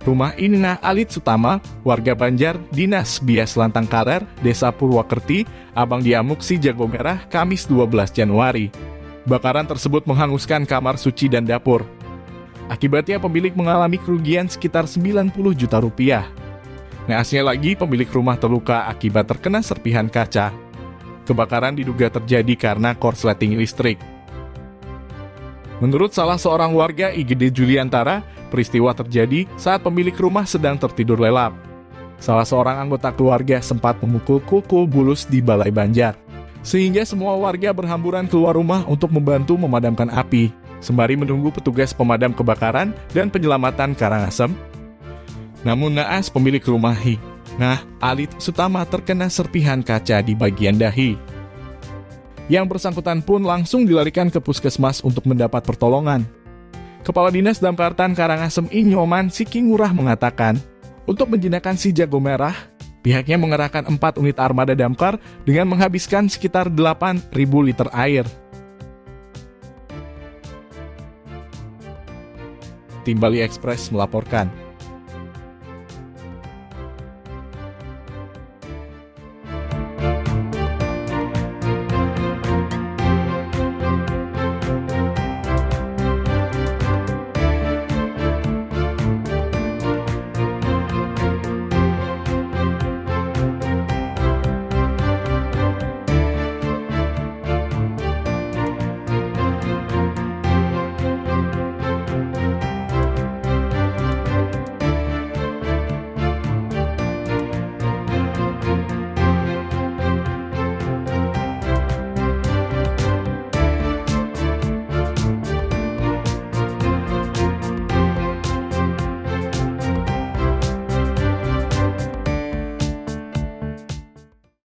Rumah Inina Alit Sutama, warga Banjar, Dinas Bias Lantang Karer, Desa Purwakerti, Abang Diamuk, Si Jago Merah, Kamis 12 Januari. Bakaran tersebut menghanguskan kamar suci dan dapur. Akibatnya pemilik mengalami kerugian sekitar 90 juta rupiah. Naasnya lagi, pemilik rumah terluka akibat terkena serpihan kaca. Kebakaran diduga terjadi karena korsleting listrik. Menurut salah seorang warga IGD Juliantara, peristiwa terjadi saat pemilik rumah sedang tertidur lelap. Salah seorang anggota keluarga sempat memukul kukul bulus di Balai Banjar, sehingga semua warga berhamburan keluar rumah untuk membantu memadamkan api, sembari menunggu petugas pemadam kebakaran dan penyelamatan Karangasem. Namun naas pemilik rumah Inina Alit Sutama terkena serpihan kaca di bagian dahi. Yang bersangkutan pun langsung dilarikan ke puskesmas untuk mendapat pertolongan. Kepala Dinas Damkartan Karangasem Inyoman Sikingurah mengatakan, untuk menjinakkan Si Jago Merah, pihaknya mengerahkan 4 unit armada damkar dengan menghabiskan sekitar 8.000 liter air. Tim Bali Express melaporkan.